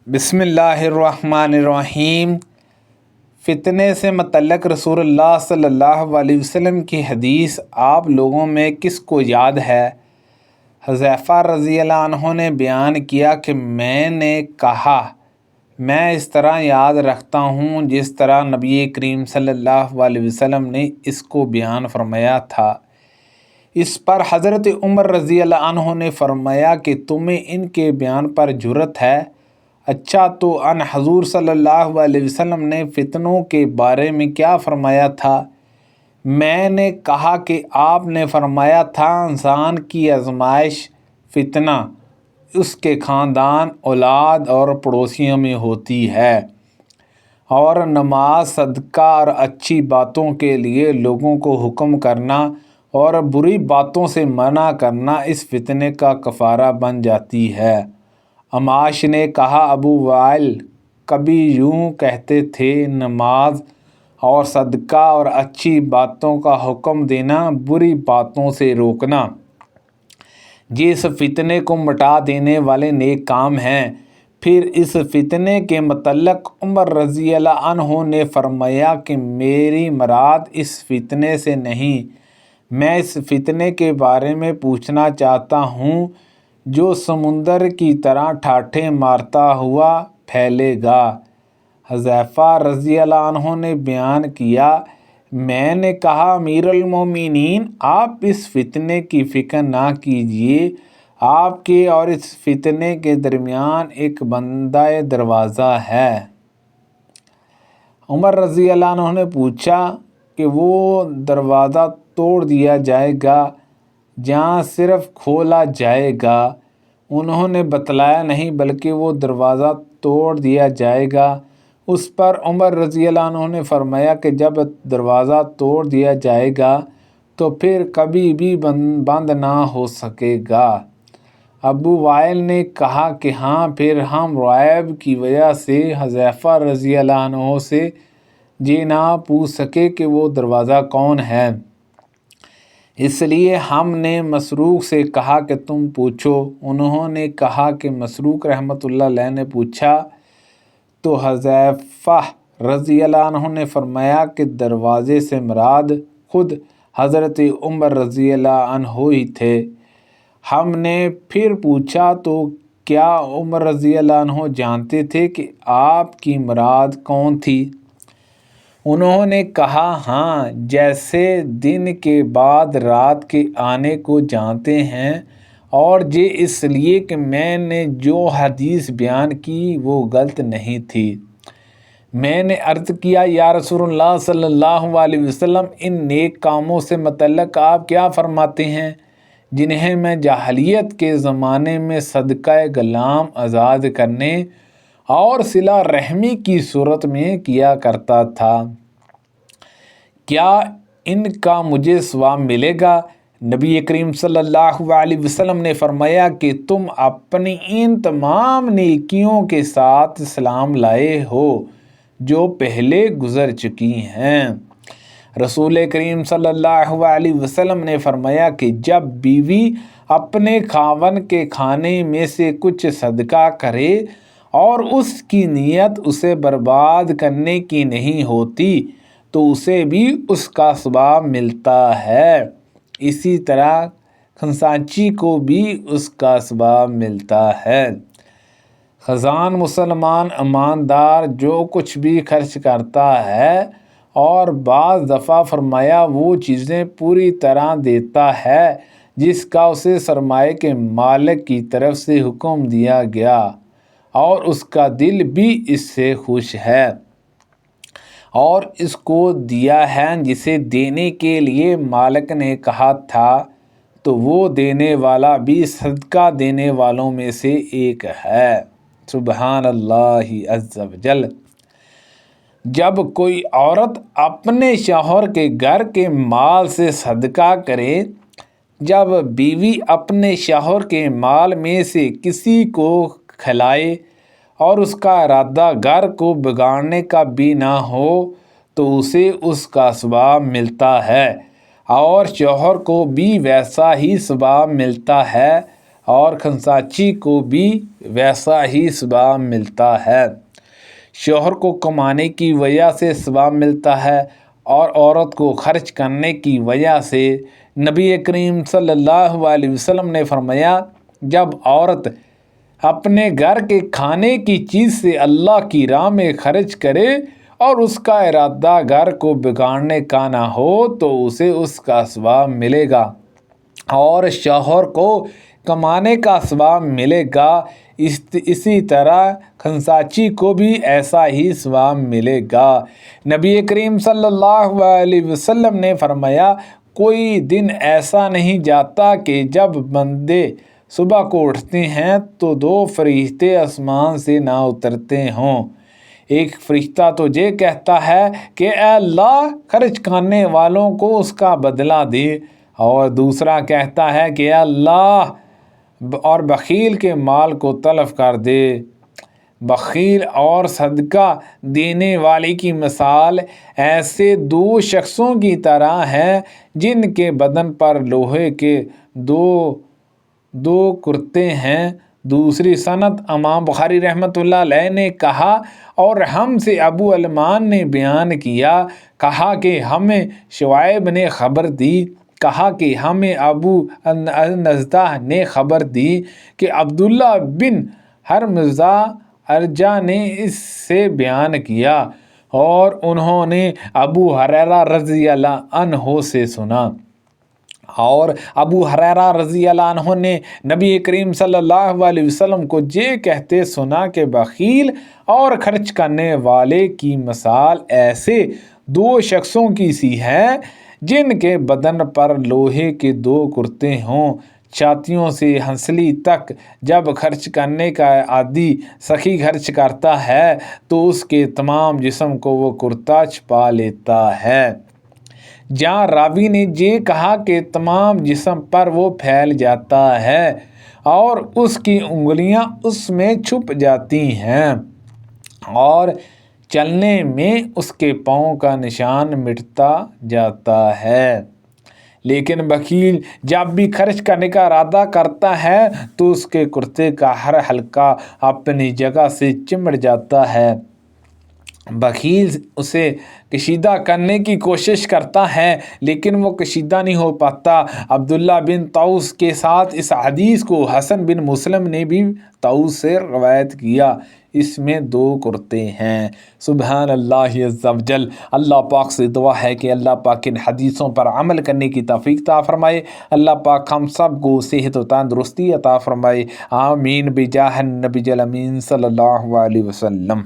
بسم اللہ الرحمن الرحیم۔ فتنے سے متعلق رسول اللہ صلی اللہ علیہ وسلم کی حدیث آپ لوگوں میں کس کو یاد ہے؟ حذیفہ رضی اللہ عنہ نے بیان کیا کہ میں نے کہا، میں اس طرح یاد رکھتا ہوں جس طرح نبی کریم صلی اللہ علیہ وسلم نے اس کو بیان فرمایا تھا۔ اس پر حضرت عمر رضی اللہ عنہ نے فرمایا کہ تمہیں ان کے بیان پر جرأت ہے؟ اچھا، تو ان حضور صلی اللہ علیہ وسلم نے فتنوں کے بارے میں کیا فرمایا تھا؟ میں نے کہا کہ آپ نے فرمایا تھا انسان کی آزمائش فتنہ اس کے خاندان، اولاد اور پڑوسیوں میں ہوتی ہے، اور نماز، صدقہ اور اچھی باتوں کے لیے لوگوں کو حکم کرنا اور بری باتوں سے منع کرنا اس فتنے کا کفارہ بن جاتی ہے۔ عماش نے کہا، ابو وائل کبھی یوں کہتے تھے، نماز اور صدقہ اور اچھی باتوں کا حکم دینا، بری باتوں سے روکنا، یہ اس فتنے کو مٹا دینے والے نیک کام ہیں۔ پھر اس فتنے کے متعلق عمر رضی اللہ عنہ نے فرمایا کہ میری مراد اس فتنے سے نہیں، میں اس فتنے کے بارے میں پوچھنا چاہتا ہوں جو سمندر کی طرح ٹھاٹھیں مارتا ہوا پھیلے گا۔ حذیفہ رضی اللہ عنہ نے بیان کیا، میں نے کہا، امیر المومنین، آپ اس فتنے کی فکر نہ کیجیے، آپ کے اور اس فتنے کے درمیان ایک بندہ دروازہ ہے۔ عمر رضی اللہ عنہ نے پوچھا کہ وہ دروازہ توڑ دیا جائے گا یا صرف کھولا جائے گا؟ انہوں نے بتلایا، نہیں بلکہ وہ دروازہ توڑ دیا جائے گا۔ اس پر عمر رضی اللہ عنہ نے فرمایا کہ جب دروازہ توڑ دیا جائے گا تو پھر کبھی بھی بند نہ ہو سکے گا۔ ابو وائل نے کہا کہ ہاں، پھر ہم رعب کی وجہ سے حذیفہ رضی اللہ عنہ سے یہ نہ پوچھ سکے کہ وہ دروازہ کون ہے، اس لیے ہم نے مسروق سے کہا کہ تم پوچھو۔ انہوں نے کہا کہ مسروق رحمۃ اللہ علیہ نے پوچھا، تو حذیفہ رضی اللہ عنہ نے فرمایا کہ دروازے سے مراد خود حضرت عمر رضی اللہ عنہ ہی تھے۔ ہم نے پھر پوچھا، تو کیا عمر رضی اللہ عنہ جانتے تھے کہ آپ کی مراد کون تھی؟ انہوں نے کہا، ہاں، جیسے دن کے بعد رات کے آنے کو جانتے ہیں، اور یہ اس لیے کہ میں نے جو حدیث بیان کی وہ غلط نہیں تھی۔ میں نے عرض کیا، یا رسول اللہ صلی اللہ علیہ وسلم، ان نیک کاموں سے متعلق آپ کیا فرماتے ہیں جنہیں میں جاہلیت کے زمانے میں صدقہ غلام آزاد کرنے اور صلہ رحمی کی صورت میں کیا کرتا تھا؟ کیا ان کا مجھے ثواب ملے گا؟ نبی کریم صلی اللہ علیہ وسلم نے فرمایا کہ تم اپنی ان تمام نیکیوں کے ساتھ اسلام لائے ہو جو پہلے گزر چکی ہیں۔ رسول کریم صلی اللہ علیہ وسلم نے فرمایا کہ جب بیوی اپنے خاوند کے کھانے میں سے کچھ صدقہ کرے اور اس کی نیت اسے برباد کرنے کی نہیں ہوتی تو اسے بھی اس کا ثواب ملتا ہے، اسی طرح خنساچی کو بھی اس کا ثواب ملتا ہے۔ خزان مسلمان ایماندار جو کچھ بھی خرچ کرتا ہے اور بعض دفعہ فرمایا وہ چیزیں پوری طرح دیتا ہے جس کا اسے سرمایہ کے مالک کی طرف سے حکم دیا گیا، اور اس کا دل بھی اس سے خوش ہے، اور اس کو دیا ہے جسے دینے کے لیے مالک نے کہا تھا، تو وہ دینے والا بھی صدقہ دینے والوں میں سے ایک ہے۔ سبحان اللہ عز و جل۔ جب کوئی عورت اپنے شوہر کے گھر کے مال سے صدقہ کرے، جب بیوی اپنے شوہر کے مال میں سے کسی کو کھلائے اور اس کا ارادہ گھر کو بگاڑنے کا بھی نہ ہو تو اسے اس کا ثواب ملتا ہے، اور شوہر کو بھی ویسا ہی ثواب ملتا ہے، اور خنساچی کو بھی ویسا ہی ثواب ملتا ہے۔ شوہر کو کمانے کی وجہ سے ثواب ملتا ہے اور عورت کو خرچ کرنے کی وجہ سے۔ نبی کریم صلی اللہ علیہ وسلم نے فرمایا، جب عورت اپنے گھر کے کھانے کی چیز سے اللہ کی راہ میں خرچ کرے اور اس کا ارادہ گھر کو بگاڑنے کا نہ ہو تو اسے اس کا ثواب ملے گا، اور شوہر کو کمانے کا ثواب ملے گا۔ اسی طرح خنساچی کو بھی ایسا ہی ثواب ملے گا۔ نبی کریم صلی اللہ علیہ وسلم نے فرمایا، کوئی دن ایسا نہیں جاتا کہ جب بندے صبح کو اٹھتے ہیں تو 2 فرشتے آسمان سے نہ اترتے ہوں۔ ایک فرشتہ تو یہ کہتا ہے کہ اے اللہ، خرچ کرنے والوں کو اس کا بدلہ دے، اور دوسرا کہتا ہے کہ اے اللہ، اور بخیل کے مال کو تلف کر دے۔ بخیل اور صدقہ دینے والے کی مثال ایسے 2 شخصوں کی طرح ہے جن کے بدن پر لوہے کے دو کرتے ہیں۔ دوسری سند امام بخاری رحمۃ اللہ علیہ نے کہا، اور ہم سے ابو المان نے بیان کیا، کہا کہ ہمیں شعیب نے خبر دی، کہا کہ ہمیں ابو نضدہ نے خبر دی کہ عبداللہ بن حرمزہ ارجا نے اس سے بیان کیا، اور انہوں نے ابو ہریرہ رضی اللہ عنہ سے سنا، اور ابو ہریرہ رضی اللہ عنہ نے نبی کریم صلی اللہ علیہ وسلم کو یہ کہتے سنا کہ بخیل اور خرچ کرنے والے کی مثال ایسے 2 شخصوں کی سی ہے جن کے بدن پر لوہے کے 2 کرتے ہوں، چھاتیوں سے ہنسلی تک۔ جب خرچ کرنے کا عادی سخی خرچ کرتا ہے تو اس کے تمام جسم کو وہ کرتا چھپا لیتا ہے۔ جہاں راوی نے یہ کہا کہ تمام جسم پر وہ پھیل جاتا ہے اور اس کی انگلیاں اس میں چھپ جاتی ہیں، اور چلنے میں اس کے پاؤں کا نشان مٹتا جاتا ہے۔ لیکن بخیل جب بھی خرچ کرنے کا ارادہ کرتا ہے تو اس کے کرتے کا ہر حلقہ اپنی جگہ سے چمٹ جاتا ہے۔ بخیل اسے کشیدہ کرنے کی کوشش کرتا ہے لیکن وہ کشیدہ نہیں ہو پاتا۔ عبداللہ بن طاؤس کے ساتھ اس حدیث کو حسن بن مسلم نے بھی طاؤس سے روایت کیا۔ اس میں 2 کرتے ہیں۔ سبحان اللہ عز و جل۔ اللہ پاک سے دعا ہے کہ اللہ پاک ان حدیثوں پر عمل کرنے کی توفیق عطا فرمائے۔ اللہ پاک ہم سب کو صحت و تندرستی عطا فرمائے۔ آمین بجاہ النبی الامین صلی اللہ علیہ وسلم۔